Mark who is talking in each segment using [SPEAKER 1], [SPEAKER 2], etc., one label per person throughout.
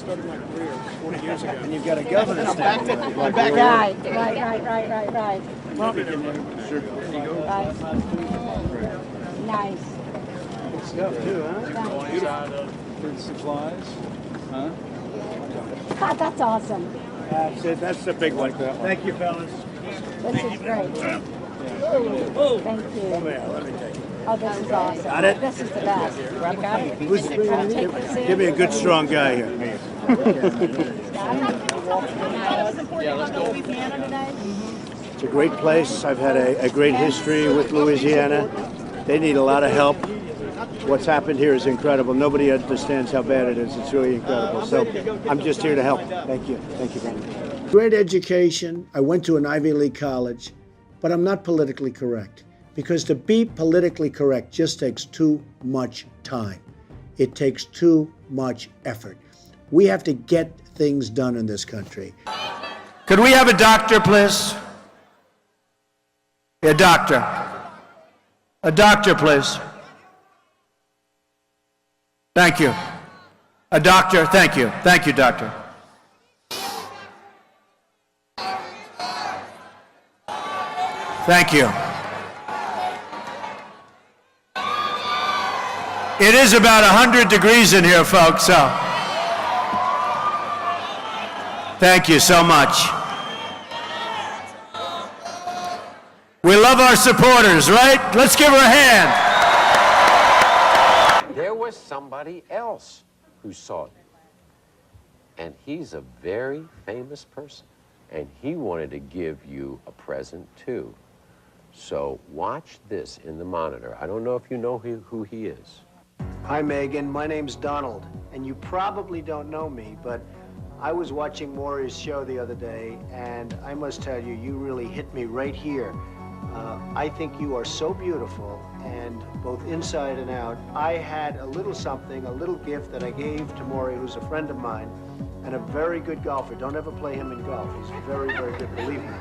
[SPEAKER 1] started my career 40 years ago.
[SPEAKER 2] And you've got a governor standing there.
[SPEAKER 3] Right.
[SPEAKER 2] Sure.
[SPEAKER 3] Right. Nice.
[SPEAKER 2] Good stuff too, huh?
[SPEAKER 4] Food supplies. Huh?
[SPEAKER 3] God, that's awesome.
[SPEAKER 2] That's it. That's the big one. Thank you, fellas.
[SPEAKER 3] This is great. Thank you.
[SPEAKER 2] Come here. Let me take it.
[SPEAKER 3] Oh, this is awesome.
[SPEAKER 2] Got it?
[SPEAKER 3] This is the best. You got it?
[SPEAKER 2] Give me a good, strong guy here. It's a great place. I've had a great history with Louisiana. They need a lot of help. What's happened here is incredible. Nobody understands how bad it is. It's really incredible. So I'm just here to help. Thank you. Thank you very much. Great education. I went to an Ivy League college, but I'm not politically correct. Because to be politically correct just takes too much time. It takes too much effort. We have to get things done in this country.
[SPEAKER 5] Could we have a doctor, please? A doctor. A doctor, please. Thank you. A doctor, thank you. Thank you, doctor. Thank you. It is about 100 degrees in here, folks, so thank you so much. We love our supporters, right? Let's give her a hand.
[SPEAKER 6] There was somebody else who saw it. And he's a very famous person. And he wanted to give you a present, too. So watch this in the monitor. I don't know if you know who he is.
[SPEAKER 2] Hi, Megan. My name's Donald, and you probably don't know me, but I was watching Maury's show the other day, and I must tell you, you really hit me right here. I think you are so beautiful, and both inside and out. I had a little something, a little gift that I gave to Maury, who's a friend of mine, and a very good golfer. Don't ever play him in golf. He's very, very good, believe me.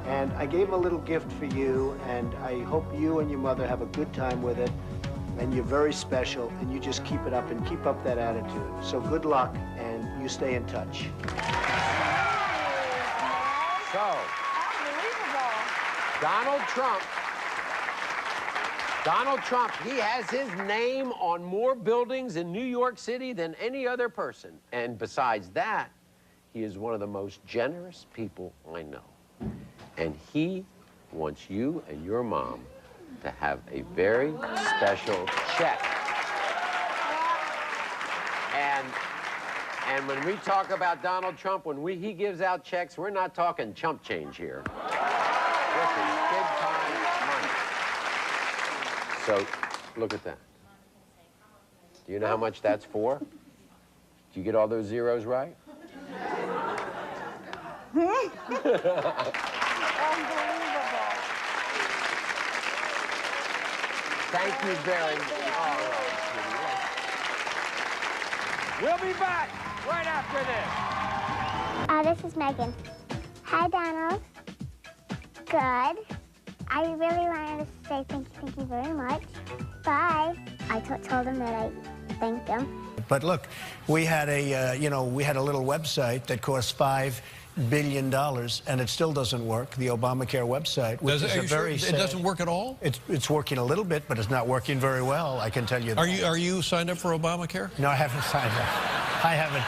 [SPEAKER 2] And I gave him a little gift for you, and I hope you and your mother have a good time with it. And you're very special, and you just keep it up and keep up that attitude. So good luck, and you stay in touch.
[SPEAKER 6] So, Donald Trump, he has his name on more buildings in New York City than any other person. And besides that, he is one of the most generous people I know. And he wants you and your mom to have a very special check. And when we talk about Donald Trump, when he gives out checks, we're not talking chump change here. This is big time money. So, look at that. Do you know how much that's for? Did you get all those zeros right? Thank you very much. All right, we'll be back right after this.
[SPEAKER 7] This is Megan. Hi, Donald. Good. I really wanted to say thank you very much. Bye. I told him that I thanked him.
[SPEAKER 2] But look, we had a little website that cost $5 billion, and it still doesn't work. The Obamacare website, which is a very sad.
[SPEAKER 8] It doesn't work at all?
[SPEAKER 2] It's working a little bit, but it's not working very well. I can tell you that.
[SPEAKER 8] Are you signed up for Obamacare?
[SPEAKER 2] No, I haven't signed up. I haven't.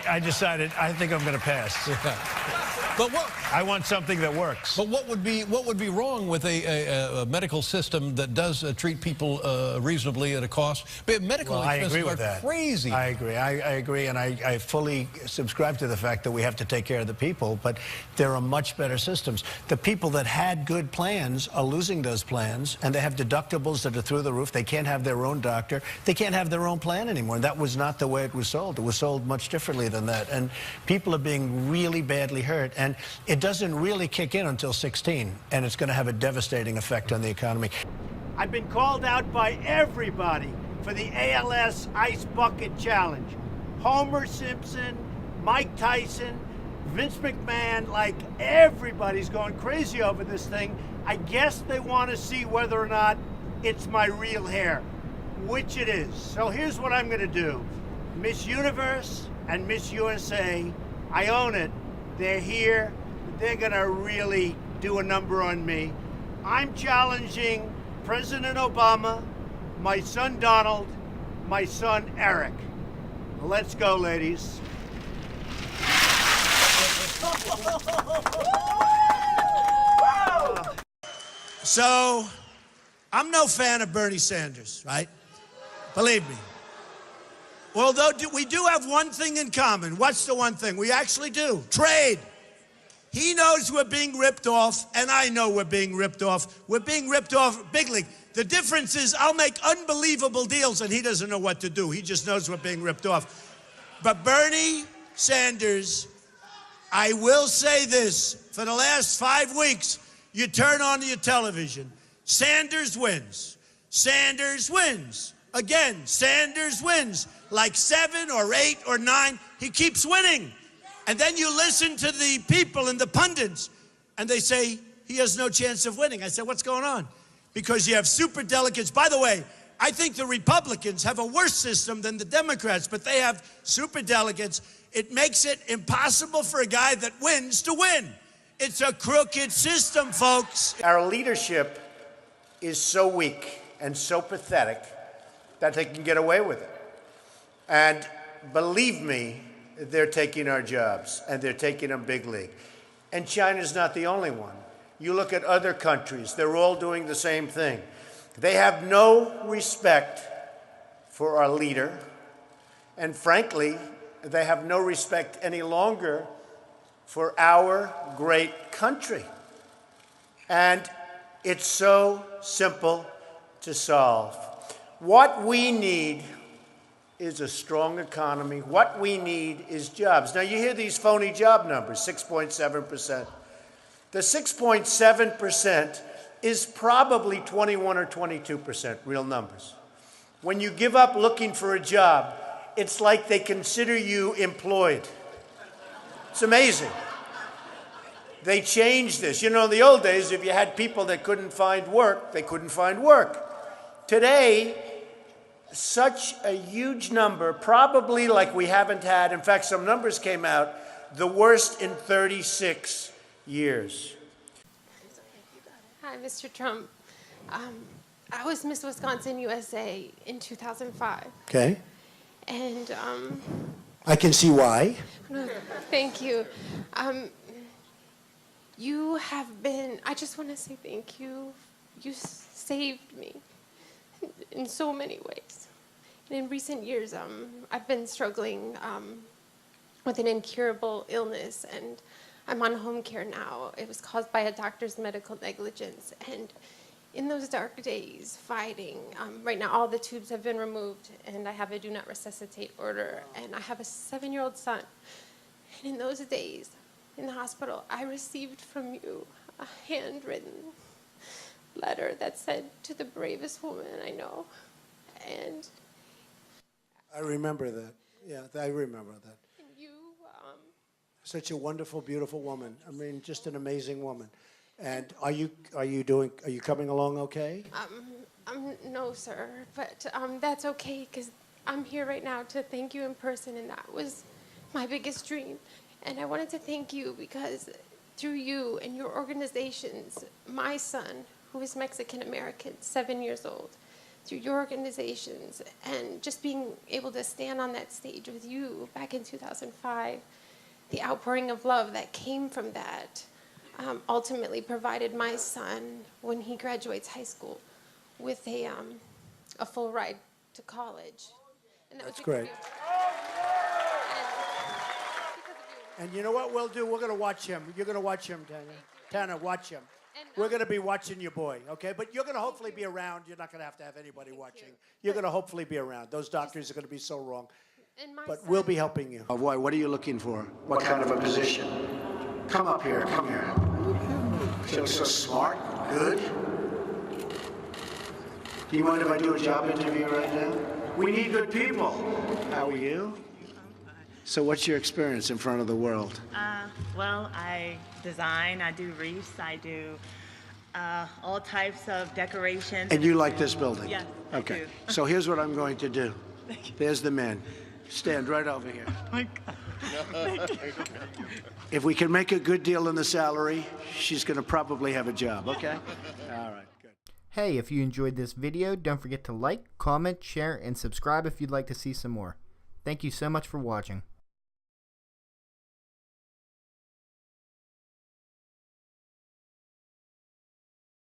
[SPEAKER 2] I decided I think I'm going to pass.
[SPEAKER 8] But what?
[SPEAKER 2] I want something that works.
[SPEAKER 8] But what would be wrong with a medical system that does treat people reasonably at a cost? But medical expenses are crazy.
[SPEAKER 2] I agree. I agree, and I fully subscribe to the fact that we have to take care of the people. But there are much better systems. The people that had good plans are losing those plans, and they have deductibles that are through the roof. They can't have their own doctor. They can't have their own plan anymore. And that was not the way it was sold. It was sold much differently than that. And people are being really badly hurt. And it doesn't really kick in until 16, and it's going to have a devastating effect on the economy. I've been called out by everybody for the ALS Ice Bucket Challenge. Homer Simpson, Mike Tyson, Vince McMahon, like everybody's going crazy over this thing. I guess they want to see whether or not it's my real hair, which it is. So here's what I'm going to do. Miss Universe
[SPEAKER 9] and Miss USA. I own it. They're here. They're going to really do a number on me. I'm challenging President Obama, my son Donald, my son Eric. Let's go, ladies.
[SPEAKER 10] So, I'm no fan of Bernie Sanders, right? Believe me. Although we do have one thing in common. What's the one thing? We actually do. Trade. He knows we're being ripped off, and I know we're being ripped off. We're being ripped off big league. The difference is I'll make unbelievable deals, and he doesn't know what to do. He just knows we're being ripped off. But Bernie Sanders, I will say this. For the last 5 weeks, you turn on your television. Sanders wins. Sanders wins. Again, Sanders wins. Like 7 or 8 or 9, he keeps winning. And then you listen to the people and the pundits, and they say he has no chance of winning. I said, what's going on? Because you have super delegates. By the way, I think the Republicans have a worse system than the Democrats, but they have super delegates. It makes it impossible for a guy that wins to win. It's a crooked system, folks.
[SPEAKER 2] Our leadership is so weak and so pathetic that they can get away with it. And believe me, they're taking our jobs, and they're taking them big league. And China's not the only one. You look at other countries, they're all doing the same thing. They have no respect for our leader, and frankly, they have no respect any longer for our great country. And it's so simple to solve. What we need is a strong economy. What we need is jobs. Now, you hear these phony job numbers, 6.7%. The 6.7% is probably 21 or 22% real numbers. When you give up looking for a job, it's like they consider you employed. It's amazing. They changed this. You know, in the old days, if you had people that couldn't find work, they couldn't find work. Today, such a huge number, probably like we haven't had, in fact, some numbers came out, the worst in 36 years.
[SPEAKER 11] Hi, Mr. Trump. I was Miss Wisconsin USA in 2005.
[SPEAKER 2] Okay.
[SPEAKER 11] And,
[SPEAKER 2] I can see why.
[SPEAKER 11] thank you. You have been, I just want to say thank you. You saved me in so many ways. And in recent years, I've been struggling with an incurable illness, and I'm on home care now. It was caused by a doctor's medical negligence. And in those dark days, fighting, right now all the tubes have been removed, and I have a do not resuscitate order, and I have a 7-year-old son. And in those days, in the hospital, I received from you a handwritten letter that said, "To the bravest woman I know." And
[SPEAKER 2] I remember that. Yeah, I remember that.
[SPEAKER 11] you,
[SPEAKER 2] Such a wonderful, beautiful woman. I mean, just an amazing woman. And are you coming along okay?
[SPEAKER 11] No, sir, but that's okay, because I'm here right now to thank you in person, and that was my biggest dream. And I wanted to thank you because through you and your organizations, my son, who is Mexican-American, 7 years old, through your organizations, and just being able to stand on that stage with you back in 2005, the outpouring of love that came from that ultimately provided my son, when he graduates high school, with a full ride to college. And that
[SPEAKER 2] That's
[SPEAKER 11] was
[SPEAKER 2] great. And you know what we'll do? We're going to watch him. You're going to watch him, Tanya. Tana, watch him. We're going to be watching your boy, okay? But you're going to hopefully be around. You're not going to have anybody watching. You're going to hopefully be around. Those doctors are going to be so wrong. But we'll be helping you. Oh, boy, what are you looking for? What kind of a position? Come up here. Come here. Feel so smart. Good. Do you mind if I do a job interview right now? We need good people. How are you? So what's your experience in front of the world?
[SPEAKER 12] Well, I design, I do wreaths, I do all types of decorations.
[SPEAKER 2] And you like this building?
[SPEAKER 12] Yes,
[SPEAKER 2] Okay.
[SPEAKER 12] I do.
[SPEAKER 2] So here's what I'm going to do. There's the man.
[SPEAKER 9] Stand right over here.
[SPEAKER 12] My God.
[SPEAKER 9] If we can make a good deal on the salary, she's going to probably have a job, okay? All right, good.
[SPEAKER 13] Hey, if you enjoyed this video, don't forget to like, comment, share, and subscribe if you'd like to see some more. Thank you so much for watching.